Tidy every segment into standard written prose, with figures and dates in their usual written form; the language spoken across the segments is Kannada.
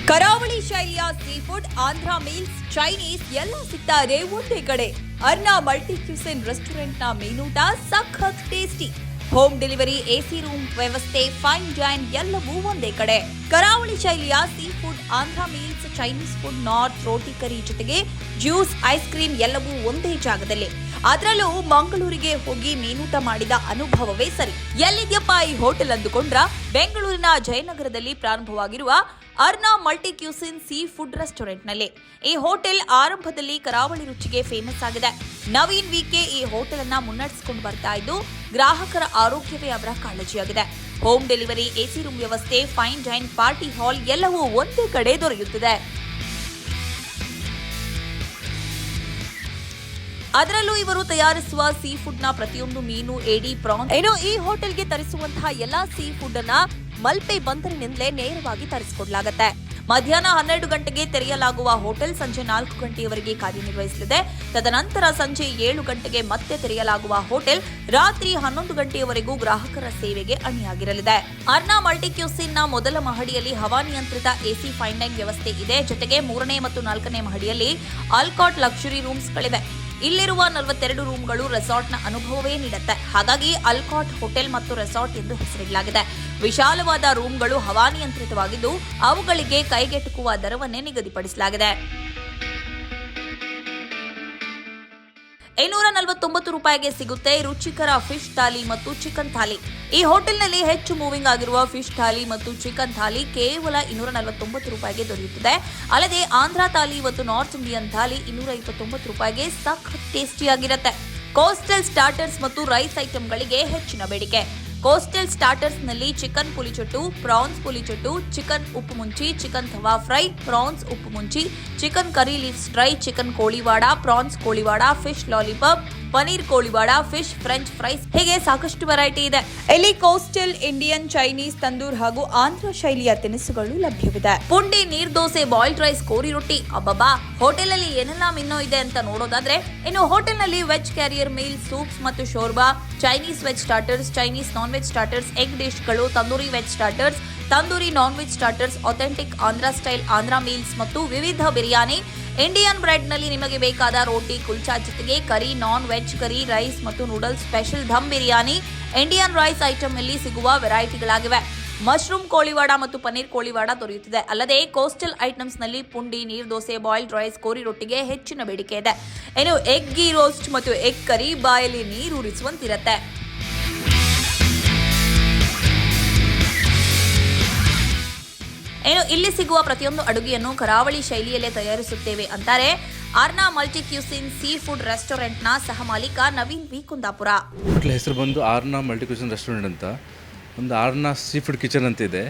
ಕರಾವಳಿ ಶೈಲಿಯ sea food, Andhra meals, Chinese ಎಲ್ಲ ಸಿಗ್ತಾರೆ ಒಂದೇ ಕಡೆ. ಅರ್ನಾ ಮಲ್ಟಿ ಕ್ಯೂಸಿನ್ ರೆಸ್ಟೋರೆಂಟ್ನ ಮೀನೂಟ ಸಖತ್ tasty. Home delivery, AC room ವ್ಯವಸ್ಥೆ, ಫೈನ್ ಡೈನ್ ಎಲ್ಲವೂ ಒಂದೇ ಕಡೆ. ಕರಾವಳಿ ಶೈಲಿಯ sea food, Andhra meals, Chinese food, north ರೋಟಿ ಕರಿ ಜೊತೆಗೆ ಜ್ಯೂಸ್, ಐಸ್ ಕ್ರೀಮ್ ಎಲ್ಲವೂ ಒಂದೇ ಜಾಗದಲ್ಲಿ. ಅದರಲ್ಲೂ ಮಂಗಳೂರಿಗೆ ಹೋಗಿ ಮೀನೂಟ ಮಾಡಿದ ಅನುಭವವೇ ಸರಿ. ಎಲ್ಲಿದ್ಯಪ್ಪ ಈ ಹೋಟೆಲ್ ಅಂದುಕೊಂಡ್ರ? ಬೆಂಗಳೂರಿನ ಜಯನಗರದಲ್ಲಿ ಪ್ರಾರಂಭವಾಗಿರುವ ಅರ್ನಾ ಮಲ್ಟಿ ಕ್ಯೂಸಿನ್ ಸೀ ಫುಡ್ ರೆಸ್ಟೋರೆಂಟ್ನಲ್ಲಿ. ಈ ಹೋಟೆಲ್ ಆರಂಭದಲ್ಲಿ ಕರಾವಳಿ ರುಚಿಗೆ ಫೇಮಸ್ ಆಗಿದೆ. ನವೀನ್ ವಿಕೆ ಈ ಹೋಟೆಲ್ ಅನ್ನ ಮುನ್ನಡೆಸಿಕೊಂಡು ಬರ್ತಾ ಇದ್ದು, ಗ್ರಾಹಕರ ಆರೋಗ್ಯವೇ ಅವರ ಕಾಳಜಿಯಾಗಿದೆ. ಹೋಮ್ ಡೆಲಿವರಿ, ಎಸಿ ರೂಮ್ ವ್ಯವಸ್ಥೆ, ಫೈನ್ ಡೈನ್, ಪಾರ್ಟಿ ಹಾಲ್ ಎಲ್ಲವೂ ಒಂದೇ ಕಡೆ ದೊರೆಯುತ್ತದೆ. ಅದರಲ್ಲೂ ಇವರು ತಯಾರಿಸುವ ಸೀ ಫುಡ್ ನ ಪ್ರತಿಯೊಂದು ಮೀನು, ಏಡಿ, ಪ್ರಾನ್ ಈ ಹೋಟೆಲ್ಗೆ ತರಿಸುವಂತಹ ಎಲ್ಲಾ ಸೀ ಫುಡ್ ಅನ್ನ ಮಲ್ಪೆ ಬಂದರಿನಿಂದಲೇ ನೇರವಾಗಿ ತರಿಸಿಕೊಡಲಾಗುತ್ತೆ. ಮಧ್ಯಾಹ್ನ 12 ಗಂಟೆಗೆ ತೆರೆಯಲಾಗುವ ಹೋಟೆಲ್ ಸಂಜೆ 4 ಗಂಟೆಯವರೆಗೆ ಕಾರ್ಯನಿರ್ವಹಿಸಲಿದೆ. ತದನಂತರ ಸಂಜೆ 7 ಗಂಟೆಗೆ ಮತ್ತೆ ತೆರೆಯಲಾಗುವ ಹೋಟೆಲ್ ರಾತ್ರಿ 11 ಗಂಟೆಯವರೆಗೂ ಗ್ರಾಹಕರ ಸೇವೆಗೆ ಅಣಿಯಾಗಿರಲಿದೆ. ಅರ್ನಾ ಮಲ್ಟಿ ಕ್ಯೂಸಿನ್ ನ ಮೊದಲ ಮಹಡಿಯಲ್ಲಿ ಹವಾನಿಯಂತ್ರಿತ ಎಸಿ ಫೈನ್ ಡೈನ್ ವ್ಯವಸ್ಥೆ ಇದೆ. ಜೊತೆಗೆ 3ನೇ ಮತ್ತು 4ನೇ ಮಹಡಿಯಲ್ಲಿ ಅಲ್ಕಾಟ್ ಲಕ್ಸುರಿ ರೂಮ್ಸ್ಗಳಿವೆ. ಇಲ್ಲಿರುವ 42 ರೂಮ್ಗಳು ರೆಸಾರ್ಟ್ನ ಅನುಭವವೇ ನೀಡುತ್ತೆ. ಹಾಗಾಗಿ ಅಲ್ಕಾಟ್ ಹೋಟೆಲ್ ಮತ್ತು ರೆಸಾರ್ಟ್ ಎಂದು ಹೆಸರಿಡಲಾಗಿದೆ. ವಿಶಾಲವಾದ ರೂಮ್ಗಳು ಹವಾನಿಯಂತ್ರಿತವಾಗಿದ್ದು, ಅವುಗಳಿಗೆ ಕೈಗೆಟುಕುವ ದರವನ್ನೇ ನಿಗದಿಪಡಿಸಲಾಗಿದೆ. 249 ರೂಪಾಯಿಗೆ ಸಿಗುತ್ತೆ ರುಚಿಕರ ಫಿಶ್ ಥಾಲಿ ಮತ್ತು ಚಿಕನ್ ಥಾಲಿ. ಈ ಹೋಟೆಲ್ನಲ್ಲಿ ಹೆಚ್ಚು ಮೂವಿಂಗ್ ಆಗಿರುವ ಫಿಶ್ ಥಾಲಿ ಮತ್ತು ಚಿಕನ್ ಥಾಲಿ ಕೇವಲ 249 ರೂಪಾಯಿಗೆ ದೊರೆಯುತ್ತದೆ. ಅಲ್ಲದೆ ಆಂಧ್ರ ಥಾಲಿ ಮತ್ತು ನಾರ್ತ್ ಇಂಡಿಯನ್ ಥಾಲಿ 229 ರೂಪಾಯಿಗೆ ಸಖತ್ ಟೇಸ್ಟಿಯಾಗಿರುತ್ತೆ. ಕೋಸ್ಟಲ್ ಸ್ಟಾರ್ಟರ್ಸ್ ಮತ್ತು ರೈಸ್ ಐಟಂಗಳಿಗೆ ಹೆಚ್ಚಿನ ಬೇಡಿಕೆ. ಕೋಸ್ಟಲ್ ಸ್ಟಾರ್ಟರ್ಸ್ ನಲ್ಲಿ ಚಿಕನ್ ಪುಲಿಚೊಟ್ಟು, ಪ್ರಾನ್ಸ್ ಪುಲಿಚೊಟ್ಟು, ಚಿಕನ್ ಉಪ್ಪು ಮುಂಚಿ, ಚಿಕನ್ ತವಾ ಫ್ರೈ, ಪ್ರಾನ್ಸ್ ಉಪ್ಪು ಮುಂಚಿ, chicken curry leaves dry, chicken Koliwada, prawns Koliwada, fish lollipop, paneer Koliwada, fish French fries ಹೀಗೆ ಸಾಕಷ್ಟು ವೆರೈಟಿ ಇದೆ. ಇಲ್ಲಿ ಕೋಸ್ಟಲ್, ಇಂಡಿಯನ್, ಚೈನೀಸ್, ತಂದೂರ್ ಹಾಗೂ ಆಂಧ್ರ ಶೈಲಿಯ ತಿನಿಸುಗಳು ಲಭ್ಯವಿದೆ. ಪುಂಡಿ, ನೀರ್ ದೋಸೆ, ಬಾಯ್ಲ್ಡ್ ರೈಸ್, ಕೋರಿ ರೊಟ್ಟಿ, ಅಬ್ಬಬ್ಬಾ ಹೋಟೆಲ್ ಅಲ್ಲಿ ಏನೆಲ್ಲ ಮೆನು ಇದೆ ಅಂತ ನೋಡೋದಾದ್ರೆ, ಇನ್ನು ಹೋಟೆಲ್ ನಲ್ಲಿ ವೆಜ್ ಕ್ಯಾರಿಯರ್ ಮೀಲ್, ಸೂಪ್ಸ್ ಮತ್ತು shorba, Chinese veg starters, Chinese non veg starters, egg ಡಿಶ್ಗಳು, tandoori veg starters, tandoori non veg starters, authentic Andhra style Andhra meals ಮತ್ತು ವಿವಿಧ ಬಿರಿಯಾನಿ. ಇಂಡಿಯನ್ ಬ್ರೆಡ್ ನಲ್ಲಿ ನಿಮಗೆ ಬೇಕಾದ ರೋಟಿ, ಕುಲ್ಚಾ ಜೊತೆಗೆ ಕರಿ, ನಾನ್ ವೆಜ್ ಕರಿ, ರೈಸ್ ಮತ್ತು noodles, special dum biryani, Indian rice item ಅಲ್ಲಿ ಸಿಗುವ ವೆರೈಟಿಗಳಾಗಿವೆ. ಮಶ್ರೂಮ್ ಕೋಳಿವಾಡ ಮತ್ತು ಪನೀರ್ ಕೋಳಿವಾಡ ದೊರೆಯುತ್ತಿದೆ. ಅಲ್ಲದೆ ಕೋಸ್ಟಲ್ ಐಟಮ್ಸ್ ನಲ್ಲಿ ಪುಂಡಿ, ನೀರ್ ದೋಸೆ, ಬಾಯ್ಲ್ಡ್ ರೈಸ್, ಕೋರಿ ರೊಟ್ಟಿಗೆ ಹೆಚ್ಚಿನ ಬೇಡಿಕೆ ಇದೆ. ಇನ್ನು ಎಗ್ ಗೀ ರೋಸ್ಟ್ ಮತ್ತು ಎಗ್ ಕರಿ ಬಾಯಲ್ಲಿ ನೀರೂರಿಸುವಂತಿರುತ್ತೆ. ಇಲ್ಲಿ ಸಿಗುವ ಪ್ರತಿಯೊಂದು ಅಡುಗೆಯನ್ನು ಕರಾವಳಿ ಶೈಲಿಯಲ್ಲೇ ತಯಾರಿಸುತ್ತೇವೆ ಅಂತಾರೆ ಅರ್ನಾ ಮಲ್ಟಿ ಕ್ಯೂಸಿನ್ ಸೀ ಫುಡ್ ರೆಸ್ಟೋರೆಂಟ್ನ ಸಹ ಮಾಲೀಕ ನವೀನ್ ವಿ ಕುಂದಾಪುರ. ಹೋಟೆಲ್ ಹೆಸರು ಬಂದು ಅರ್ನಾ ಮಲ್ಟಿ ಕ್ಯೂಸಿನ್ ರೆಸ್ಟೋರೆಂಟ್ ಅಂತ. ಒಂದು ಅರ್ನಾ ಸೀ ಫುಡ್ ಕಿಚನ್ ಅಂತ ಇದೆ.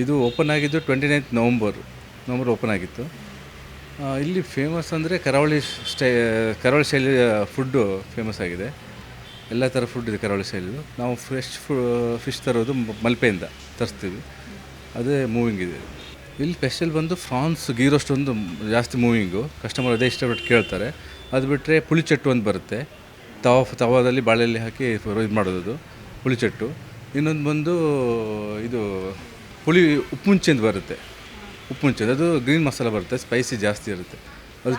ಇದು ಓಪನ್ ಆಗಿದ್ದು 29 ನವಂಬರ್ ಓಪನ್ ಆಗಿತ್ತು. ಇಲ್ಲಿ ಫೇಮಸ್ ಅಂದರೆ ಕರಾವಳಿ ಶೈಲಿಯ ಫುಡ್ಡು ಫೇಮಸ್ ಆಗಿದೆ. ಎಲ್ಲ ಥರ ಫುಡ್ ಇದೆ ಕರಾವಳಿ ಶೈಲಿದು. ನಾವು ಫಿಶ್ ತರೋದು ಮಲ್ಪೆಯಿಂದ ತರಿಸ್ತೀವಿ, ಅದೇ ಮೂವಿಂಗ್ ಇದೆ. ಇಲ್ಲಿ ಸ್ಪೆಷಲ್ ಬಂದು ಫ್ರಾನ್ಸ್ ಗೀ ರೋಸ್ಟ್ ಒಂದು ಜಾಸ್ತಿ ಮೂವಿಂಗು, ಕಸ್ಟಮರ್ ಅದೇ ಇಷ್ಟಪಟ್ಟು ಕೇಳ್ತಾರೆ. ಅದು ಬಿಟ್ಟರೆ ಪುಳಿಚಟ್ಟು ಒಂದು ಬರುತ್ತೆ, ತವಾದಲ್ಲಿ ಬಾಳೆಯಲ್ಲಿ ಹಾಕಿ ಇದು ಮಾಡೋದು ಪುಳಿಚಟ್ಟು. ಇನ್ನೊಂದು ಬಂದು ಇದು ಉಪ್ಪು ಮುಂಚೆ ಅಂತ ಬರುತ್ತೆ, ಉಪ್ಪು ಮುಂಚೆ ಅದು ಗ್ರೀನ್ ಮಸಾಲ ಬರುತ್ತೆ, ಸ್ಪೈಸಿ ಜಾಸ್ತಿ ಇರುತ್ತೆ. ಅದು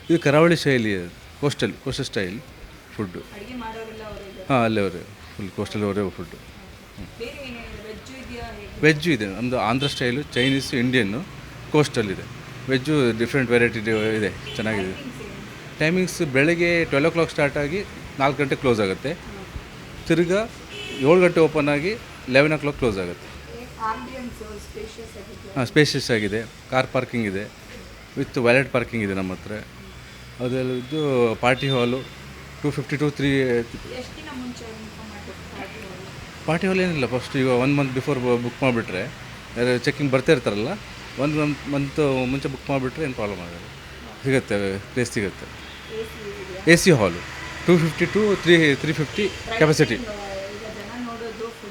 ಇದು ಕರಾವಳಿ ಶೈಲಿ, ಕೋಸ್ಟಲ್ ಸ್ಟೈಲ್ ಫುಡ್ಡು. ಹಾಂ, ಅಲ್ಲೇ ಅವರೇ ಫುಲ್ ಕೋಸ್ಟಲ್ ಅವರೇ ಫುಡ್ಡು. ವೆಜ್ಜು ಇದೆ, ನಮ್ಮದು Andhra style, Chinese, Indian, coastal ಇದೆ. ವೆಜ್ಜು ಡಿಫ್ರೆಂಟ್ ವೆರೈಟಿ ಇದೆ, ಚೆನ್ನಾಗಿದೆ. ಟೈಮಿಂಗ್ಸ್ ಬೆಳಗ್ಗೆ 12 o'clock ಸ್ಟಾರ್ಟ್ ಆಗಿ 4 ಗಂಟೆ ಕ್ಲೋಸ್ ಆಗುತ್ತೆ. ತಿರ್ಗಾ 7 ಗಂಟೆ ಓಪನ್ ಆಗಿ 11 o'clock ಕ್ಲೋಸ್ ಆಗುತ್ತೆ. ಹಾಂ, ಸ್ಪೇಷಿಯಸ್ ಆಗಿದೆ. ಕಾರ್ ಪಾರ್ಕಿಂಗ್ ಇದೆ, ವಿತ್ ವ್ಯಾಲೆಟ್ ಪಾರ್ಕಿಂಗ್ ಇದೆ ನಮ್ಮ ಹತ್ರ. ಅದೆಲ್ಲ ಇದು ಪಾರ್ಟಿ ಹಾಲು 250 to 3. ಪಾರ್ಟಿ ಹಾಲ್ ಏನಿಲ್ಲ, ಫಸ್ಟ್ ಈಗ 1 month ಬಿಫೋರ್ ಬುಕ್ ಮಾಡಿಬಿಟ್ರೆ, ಚೆಕ್ಕಿಂಗ್ ಬರ್ತಾ ಇರ್ತಾರಲ್ಲ, 1 month ಮುಂಚೆ ಬುಕ್ ಮಾಡಿಬಿಟ್ರೆ ಏನು ಪ್ರಾಬ್ಲಮ್ ಆಗೋದು, ಸಿಗುತ್ತೆ, ಪ್ಲೇಸ್ ಸಿಗುತ್ತೆ. ಎ ಸಿ ಹಾಲು 250 to 350 ಕೆಪಾಸಿಟಿ.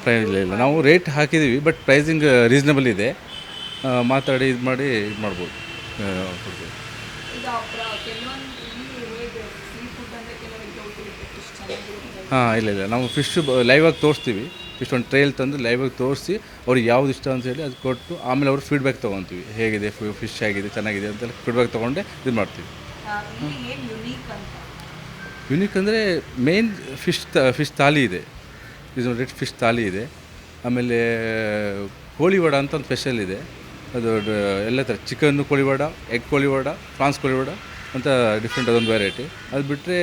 ಪ್ರೈಸ್ ಇಲ್ಲ, ನಾವು ರೇಟ್ ಹಾಕಿದ್ದೀವಿ, ಬಟ್ ಪ್ರೈಸಿಂಗ್ ರೀಸನಬಲ್ ಇದೆ. ಮಾತಾಡಿ ಇದು ಮಾಡಿ ಇದು ಮಾಡ್ಬೋದು. ಹಾಂ, ಇಲ್ಲ ನಾವು ಫಿಶ್ ಲೈವ್ ಆಗಿ ತೋರಿಸ್ತೀವಿ, ಇಷ್ಟೊಂದು ಟ್ರೈಲ್ ತಂದು ಲೈವಾಗಿ ತೋರಿಸಿ ಅವ್ರಿಗೆ ಯಾವ್ದು ಇಷ್ಟ ಅಂತ ಹೇಳಿ ಅದು ಕೊಟ್ಟು ಆಮೇಲೆ ಅವ್ರು ಫೀಡ್ಬ್ಯಾಕ್ ತೊಗೊತೀವಿ, ಹೇಗಿದೆ ಫಿಶ್ ಆಗಿದೆ ಚೆನ್ನಾಗಿದೆ ಅಂತೆಲ್ಲ ಫೀಡ್ಬ್ಯಾಕ್ ತೊಗೊಂಡೆ ಇದು ಮಾಡ್ತೀವಿ. ಯುನೀಕ್ ಅಂದರೆ ಮೇನ್ ಫಿಶ್ ಥಾಲಿ ಇದೆ, ಇದು ರೆಡ್ ಫಿಶ್ ಥಾಲಿ ಇದೆ. ಆಮೇಲೆ ಕೋಳಿವಾಡ ಅಂತ ಒಂದು ಸ್ಪೆಷಲ್ ಇದೆ, ಅದು ಎಲ್ಲ ಥರ chicken Koliwada, egg Koliwada, prawns Koliwada ಅಂತ ಡಿಫ್ರೆಂಟ್ ಅದೊಂದು ವೆರೈಟಿ. ಅದು ಬಿಟ್ಟರೆ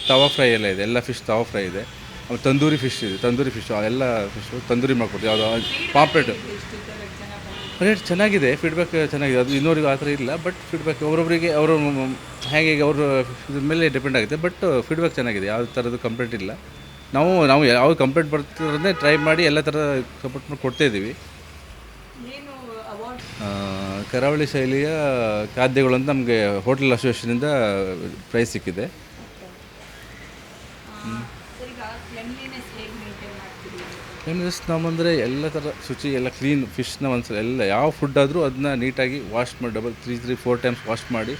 ತವಾ ಫ್ರೈ ಎಲ್ಲ ಇದೆ, ಎಲ್ಲ ಫಿಶ್ ತವಾ ಫ್ರೈ ಇದೆ. ಆಮೇಲೆ ತಂದೂರಿ ಫಿಶ್ ಇದೆ, ತಂದೂರಿ ಫಿಶ್ ಎಲ್ಲ ಫಿಶು ತಂದೂರಿ ಮಾಡ್ಕೊಡ್ತೀವಿ. ಯಾವುದೋ ಪಾಂಪ್ಲೆಟ್ ರೇಟ್ ಚೆನ್ನಾಗಿದೆ, ಫೀಡ್ಬ್ಯಾಕ್ ಚೆನ್ನಾಗಿದೆ. ಅದು ಇನ್ನೂರಿಗೆ ಆ ಥರ ಇಲ್ಲ, ಬಟ್ ಫೀಡ್ಬ್ಯಾಕ್ ಒಬ್ಬೊಬ್ಬರಿಗೆ ಅವರು ಹೇಗೆ ಅವರು ಇದ್ರ ಮೇಲೆ ಡಿಪೆಂಡ್ ಆಗುತ್ತೆ. ಬಟ್ ಫೀಡ್ಬ್ಯಾಕ್ ಚೆನ್ನಾಗಿದೆ, ಯಾವ ಥರದ್ದು ಕಂಪ್ಲೇಂಟ್ ಇಲ್ಲ. ನಾವು ಯಾವ ಕಂಪ್ಲೇಂಟ್ ಬರ್ತಿರೋದೇ ಟ್ರೈ ಮಾಡಿ ಎಲ್ಲ ಥರ ಸಪೋರ್ಟ್ ಮಾಡಿ ಕೊಡ್ತಾಯಿದ್ದೀವಿ. ಕರಾವಳಿ ಶೈಲಿಯ ಖಾದ್ಯಗಳು ಅಂತ ನಮಗೆ ಹೋಟೆಲ್ ಅಸೋಸಿಯೇಷನಿಂದ ಪ್ರೈಸ್ ಸಿಕ್ಕಿದೆ. ಕ್ಲೀನ್ನೆಸ್ ನಾವಂದರೆ ಎಲ್ಲ ಥರ ಶುಚಿ ಎಲ್ಲ ಕ್ಲೀನ್ ಫಿಶ್ನ ಒಂದ್ಸಲ ಎಲ್ಲ ಯಾವ ಫುಡ್ ಆದರೂ ಅದನ್ನ ನೀಟಾಗಿ ವಾಶ್ ಮಾಡಿ ಡಬಲ್ 3-4 ಟೈಮ್ಸ್ ವಾಶ್ ಮಾಡಿ,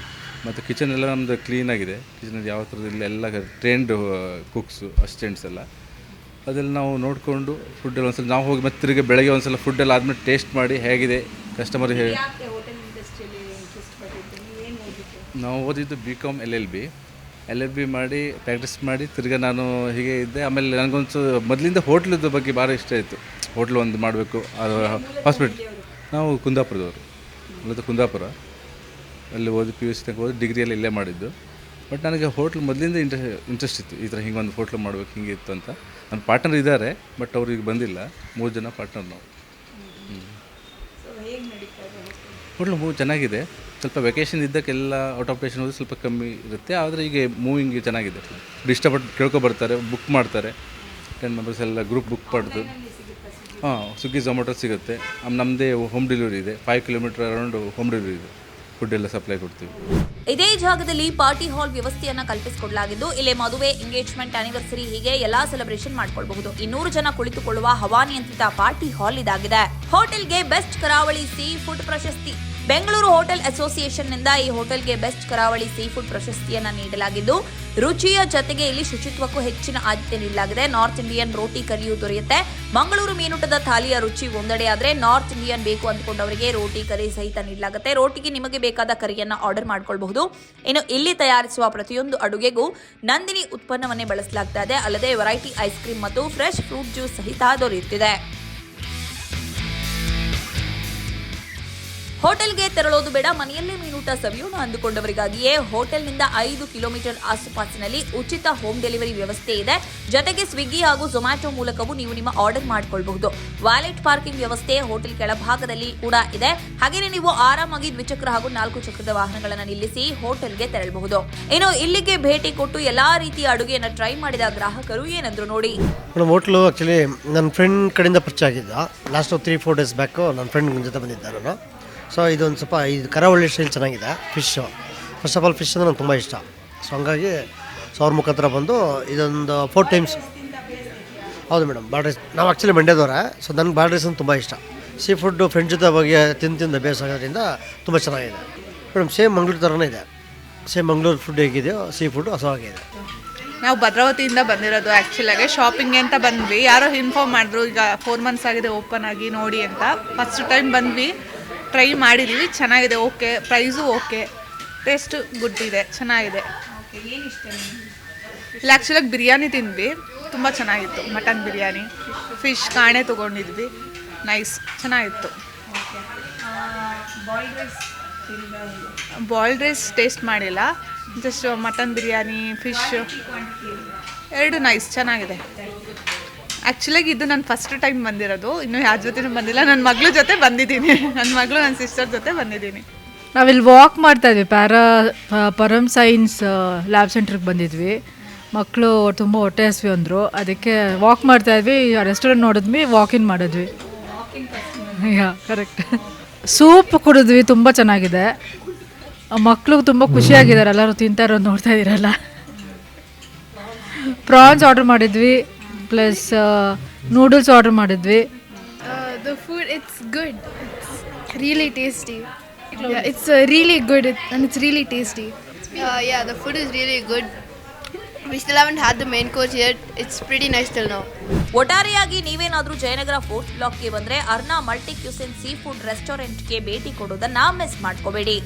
ಮತ್ತು ಕಿಚನ್ ಎಲ್ಲ ನಮ್ಮದು ಕ್ಲೀನಾಗಿದೆ. ಕಿಚನಲ್ಲಿ ಯಾವ ಥರದ್ದು ಎಲ್ಲ ಟ್ರೈನ್ಡ್ ಕುಕ್ಸು ಅಸಿಸ್ಟೆಂಟ್ಸ್ ಎಲ್ಲ ಅದೆಲ್ಲ ನಾವು ನೋಡಿಕೊಂಡು ಫುಡ್ಡೆಲ್ಲ ಒಂದ್ಸಲ ನಾವು ಹೋಗಿ ಮತ್ತೆ ತಿರುಗಿ ಬೆಳಗ್ಗೆ ಒಂದ್ಸಲ ಫುಡ್ಡೆಲ್ಲ ಆದಮೇಲೆ ಟೇಸ್ಟ್ ಮಾಡಿ ಹೇಗಿದೆ ಕಸ್ಟಮರ್ ಹೇಳಿ. ನಾವು ಓದಿದ್ದು BCom LLB ಮಾಡಿ ಪ್ರಾಕ್ಟೀಸ್ ಮಾಡಿ ತಿರ್ಗಿ ನಾನು ಹೀಗೆ ಇದ್ದೆ. ಆಮೇಲೆ ನನಗೊಂದು ಮೊದಲಿಂದ ಹೋಟ್ಲದ ಬಗ್ಗೆ ಭಾಳ ಇಷ್ಟ ಇತ್ತು, ಹೋಟ್ಲು ಒಂದು ಮಾಡಬೇಕು. ಅದು ಹಾಸ್ಪಿಟ್ಲ್ ನಾವು ಕುಂದಾಪುರದವರು, ಮೂಲತಃ ಕುಂದಾಪುರ, ಅಲ್ಲಿ ಓದಿ PUC ತನಕ ಓದಿ ಡಿಗ್ರಿಯಲ್ಲಿ ಇಲ್ಲೇ ಮಾಡಿದ್ದು. ಬಟ್ ನನಗೆ ಹೋಟ್ಲ್ ಮೊದಲಿಂದ ಇಂಟ್ರೆಸ್ಟ್ ಇತ್ತು, ಈ ಥರ ಹಿಂಗೆ ಒಂದು ಹೋಟ್ಲು ಮಾಡ್ಬೇಕು ಹಿಂಗೆ ಇತ್ತು ಅಂತ. ನನ್ನ ಪಾರ್ಟ್ನರ್ ಇದ್ದಾರೆ, ಬಟ್ ಅವ್ರಿಗೆ ಬಂದಿಲ್ಲ. 3 ಜನ ಪಾರ್ಟ್ನರ್ ನಾವು. ಹೋಟ್ಲು ಚೆನ್ನಾಗಿದೆ. ಸ್ವಲ್ಪ ವೆಕೇಷನ್ ಇದ್ದಕ್ಕೆಲ್ಲ ಔಟ್ ಆಫ್ ಸ್ಟೇಷನ್ ಹೋದ್ರೆ ಸ್ವಲ್ಪ ಕಮ್ಮಿ ಇರುತ್ತೆ, ಆದರೆ ಈಗ ಮೂವಿಂಗ್ ಚೆನ್ನಾಗಿದೆ. ಇಷ್ಟಪಟ್ಟು ಕೇಳ್ಕೊಬರ್ತಾರೆ, ಬುಕ್ ಮಾಡ್ತಾರೆ. 10 ಮೆಂಬರ್ಸ್ ಎಲ್ಲ ಗ್ರೂಪ್ ಬುಕ್ ಮಾಡೋದು. ಸ್ವಿಗ್ಗಿ ಝೊಮ್ಯಾಟೊ ಸಿಗುತ್ತೆ. ನಮ್ಮದೇ ಹೋಮ್ ಡೆಲಿವರಿ ಇದೆ, 5 ಕಿಲೋಮೀಟರ್ ಅರೌಂಡ್ ಹೋಮ್ ಡೆಲಿವರಿ ಇದೆ. ಫುಡ್ ಎಲ್ಲ ಸಪ್ಲೈ ಕೊಡ್ತೀವಿ. ಇದೇ ಜಾಗದಲ್ಲಿ ಪಾರ್ಟಿ ಹಾಲ್ ವ್ಯವಸ್ಥೆಯನ್ನ ಕಲ್ಪಿಸಿಕೊಡಲಾಗಿದ್ದು, ಇಲ್ಲಿ ಮದುವೆ, ಎಂಗೇಜ್ಮೆಂಟ್, ಆನಿವರ್ಸರಿ ಹೀಗೆ ಎಲ್ಲಾ ಸೆಲೆಬ್ರೇಷನ್ ಮಾಡಿಕೊಳ್ಳಬಹುದು. 200 ಜನ ಕುಳಿತುಕೊಳ್ಳುವ ಹವಾನಿಯಂತ್ರಿತ ಪಾರ್ಟಿ ಹಾಲ್ ಇದಾಗಿದೆ. ಹೋಟೆಲ್ಗೆ ಬೆಸ್ಟ್ ಕರಾವಳಿ ಸೀ ಫುಡ್ ಪ್ರಶಸ್ತಿ. ಬೆಂಗಳೂರು ಹೋಟೆಲ್ ಅಸೋಸಿಯೇಷನ್ನಿಂದ ಈ ಹೋಟೆಲ್ಗೆ ಬೆಸ್ಟ್ ಕರಾವಳಿ ಸೀ ಫುಡ್ ಪ್ರಶಸ್ತಿಯನ್ನ ನೀಡಲಾಗಿದ್ದು, ರುಚಿಯ ಜತೆಗೆ ಇಲ್ಲಿ ಶುಚಿತ್ವಕ್ಕೂ ಹೆಚ್ಚಿನ ಆದ್ಯತೆ ನೀಡಲಾಗಿದೆ. ನಾರ್ತ್ ಇಂಡಿಯನ್ ರೋಟಿ ಕರಿಯೂ ದೊರೆಯುತ್ತೆ. ಮಂಗಳೂರು ಮೀನುಟದ ಥಾಲಿಯ ರುಚಿ ಒಂದೆಡೆ ಆದರೆ ನಾರ್ತ್ ಇಂಡಿಯನ್ ಬೇಕು ಅಂದ್ಕೊಂಡವರಿಗೆ ರೋಟಿ ಕರಿ ಸಹಿತ ನೀಡಲಾಗುತ್ತೆ. ರೋಟಿಗೆ ನಿಮಗೆ ಬೇಕಾದ ಕರಿಯನ್ನ ಆರ್ಡರ್ ಮಾಡ್ಕೊಳ್ಬಹುದು. ಇನ್ನು ಇಲ್ಲಿ ತಯಾರಿಸುವ ಪ್ರತಿಯೊಂದು ಅಡುಗೆಗೂ ನಂದಿನಿ ಉತ್ಪನ್ನವನ್ನೇ ಬಳಸಲಾಗ್ತಾ ಇದೆ. ಅಲ್ಲದೆ ವೆರೈಟಿ ಐಸ್ ಕ್ರೀಮ್ ಮತ್ತು ಫ್ರೆಶ್ ಫ್ರೂಟ್ ಜ್ಯೂಸ್ ಸಹಿತ ದೊರೆಯುತ್ತಿದೆ. ಹೋಟೆಲ್ಗೆ ತೆರಳೋದು ಬೇಡ, ಮನೆಯಲ್ಲೇ ಮೀನೂಟ ಸವಿಯೋಣ ಅಂದುಕೊಂಡವರಿಗಾಗಿಯೇ ಹೋಟೆಲ್ನಿಂದ 5 ಕಿಲೋಮೀಟರ್ ಆಸುಪಾಸಿನಲ್ಲಿ ಉಚಿತ ಹೋಮ್ ಡೆಲಿವರಿ ವ್ಯವಸ್ಥೆ ಇದೆ. ಜೊತೆಗೆ ಸ್ವಿಗ್ಗಿ ಹಾಗೂ ಝೊಮ್ಯಾಟೊ ಮೂಲಕವೂ ನೀವು ನಿಮ್ಮ ಆರ್ಡರ್ ಮಾಡಿಕೊಳ್ಳಬಹುದು. ವ್ಯಾಲೆಟ್ ಪಾರ್ಕಿಂಗ್ ವ್ಯವಸ್ಥೆ ಹೋಟೆಲ್ ಕೆಳಭಾಗದಲ್ಲಿ ಕೂಡ ಇದೆ. ಹಾಗೆಯೇ ನೀವು ಆರಾಮಾಗಿ ದ್ವಿಚಕ್ರ ಹಾಗೂ 4 ಚಕ್ರದ ವಾಹನಗಳನ್ನು ನಿಲ್ಲಿಸಿ ಹೋಟೆಲ್ಗೆ ತೆರಳಬಹುದು. ಇನ್ನು ಇಲ್ಲಿಗೆ ಭೇಟಿ ಕೊಟ್ಟು ಎಲ್ಲಾ ರೀತಿಯ ಅಡುಗೆಯನ್ನು ಟ್ರೈ ಮಾಡಿದ ಗ್ರಾಹಕರು ಏನಂದ್ರು ನೋಡಿ. ಹೋಟ್ಲು ಆ್ಯಕ್ಚುಲಿ ನನ್ನ ಫ್ರೆಂಡ್ ಕಡೆಯಿಂದ ಪರಿಚಯ ಆಗಿದ್ದ. ಲಾಸ್ಟ್ 3-4 ಡೇಸ್ ಬ್ಯಾಕು ನನ್ನ ಫ್ರೆಂಡ್ ಜೊತೆ ಬಂದಿದ್ದೆ ನಾನು. ಸೊ ಇದೊಂದು ಸ್ವಲ್ಪ ಇದು ಕರಾವಳಿ ಸ್ಟೈಲ್ ಚೆನ್ನಾಗಿದೆ. Fish first of all fish ಅಂದರೆ ನನಗೆ ತುಂಬ ಇಷ್ಟ. ಸೊ ಹಂಗಾಗಿ ಅವ್ರ ಮುಖಾಂತರ ಬಂದು ಇದೊಂದು 4 ಟೈಮ್ಸ್. ಹೌದು ಮೇಡಮ್, ಬಾಡ್ ರೈಸ್. ನಾವು ಆ್ಯಕ್ಚುಲಿ ಮಂಡ್ಯದವರೇ. ಸೊ ನನಗೆ ಬಾಡ್ ರೈಸ್ ಅಂತ ತುಂಬ ಇಷ್ಟ. ಸೀ ಫುಡ್ಡು ಫ್ರೆಂಡ್ ಜೊತೆ ಬಗ್ಗೆ ತಿಂದು ಅಭ್ಯಾಸ ಆಗೋದ್ರಿಂದ ತುಂಬ ಚೆನ್ನಾಗಿದೆ ಮೇಡಮ್. ಸೇಮ್ ಮಂಗಳೂರು ಥರನೇ ಇದೆ. ಸೇಮ್ ಮಂಗಳೂರು ಫುಡ್ ಹೇಗಿದೆಯೋ ಸೀ ಫುಡ್ ಹೊಸವಾಗಿದೆ. ನಾವು ಭದ್ರಾವತಿಯಿಂದ ಬಂದಿರೋದು. ಆ್ಯಕ್ಚುಲಾಗಿ ಶಾಪಿಂಗ್ ಅಂತ ಬಂದ್ವಿ. ಯಾರೋ ಇನ್ಫಾರ್ಮ್ ಮಾಡಿದ್ರು, ಈಗ 4 ಮಂತ್ಸ್ ಆಗಿದೆ ಓಪನ್ ಆಗಿ ನೋಡಿ ಅಂತ. ಫಸ್ಟ್ ಟೈಮ್ ಬಂದ್ವಿ, ಟ್ರೈ ಮಾಡಿದ್ದೀವಿ, ಚೆನ್ನಾಗಿದೆ. Okay, price okay, taste good ಇದೆ, ಚೆನ್ನಾಗಿದೆ. ಇಲ್ಲ ಆ್ಯಕ್ಚುಲಾಗಿ ಬಿರಿಯಾನಿ ತಿಂದ್ವಿ, ತುಂಬ ಚೆನ್ನಾಗಿತ್ತು. ಮಟನ್ ಬಿರಿಯಾನಿ, ಫಿಶ್ ಕಾಣೆ ತೊಗೊಂಡಿದ್ವಿ, ನೈಸ್, ಚೆನ್ನಾಗಿತ್ತು. ಬಾಯ್ಲ್ಡ್ ರೈಸ್ ಟೇಸ್ಟ್ ಮಾಡಿಲ್ಲ, ಜಸ್ಟ್ ಮಟನ್ ಬಿರಿಯಾನಿ, ಫಿಶ್ ಎರಡು ನೈಸ್, ಚೆನ್ನಾಗಿದೆ. ಆ್ಯಕ್ಚುಲಾಗಿ ಇದು ನಾನು ಫಸ್ಟ್ ಟೈಮ್ ಬಂದಿರೋದು, ಇನ್ನೂ ಯಾರ ಜೊತೆನೂ ಬಂದಿಲ್ಲ. ನನ್ನ ಮಗಳ ಜೊತೆ ಬಂದಿದ್ದೀನಿ, ನನ್ನ ಮಗಳು ನನ್ನ ಸಿಸ್ಟರ್ ಜೊತೆ ಬಂದಿದ್ದೀನಿ. ನಾವಿಲ್ಲಿ ವಾಕ್ ಮಾಡ್ತಾಯಿದ್ವಿ, ಪರಮ್ ಸೈನ್ಸ್ ಲ್ಯಾಬ್ ಸೆಂಟ್ರಿಗೆ ಬಂದಿದ್ವಿ. ಮಕ್ಕಳು ತುಂಬ ಹೊಟ್ಟೆ ಹಸಿವು ಅಂದರು, ಅದಕ್ಕೆ ವಾಕ್ ಮಾಡ್ತಾಯಿದ್ವಿ. ರೆಸ್ಟೋರೆಂಟ್ ನೋಡಿದ್ವಿ, ವಾಕಿನ್ ಮಾಡಿದ್ವಿ. ಯಾ ಕರೆಕ್ಟ್. ಸೂಪ್ ಕುಡಿದ್ವಿ, ತುಂಬ ಚೆನ್ನಾಗಿದೆ. ಮಕ್ಕಳು ತುಂಬ ಖುಷಿಯಾಗಿದ್ದಾರೆ, ಎಲ್ಲರೂ ತಿಂತಾ ಇರೋದು ನೋಡ್ತಾ ಇದ್ದೀರಲ್ಲ. ಪ್ರಾನ್ಸ್ ಆರ್ಡ್ರ್ ಮಾಡಿದ್ವಿ, ಪ್ಲಸ್ ನೂಡಲ್ಸ್ ಆರ್ಡರ್ ಮಾಡಿದ್ವಿ. The food, it's good. It's really tasty. Yeah, it's really good and it's really tasty. Yeah, the food is really good. We still haven't had the main course yet. It's pretty nice till now. ಒಟ್ಟಾರೆಯಾಗಿ ನೀವೇನಾದ್ರೂ ಜಯನಗರ 4th ಬ್ಲಾಕ್ಗೆ ಬಂದ್ರೆ ಅರ್ನಾ ಮಲ್ಟಿ ಕ್ಯೂಸಿನ್ ಸೀ ಫುಡ್ ರೆಸ್ಟೋರೆಂಟ್ಗೆ ಭೇಟಿ ಕೊಡೋದನ್ನ ಮಿಸ್ ಮಾಡ್ಕೋಬೇಡಿ.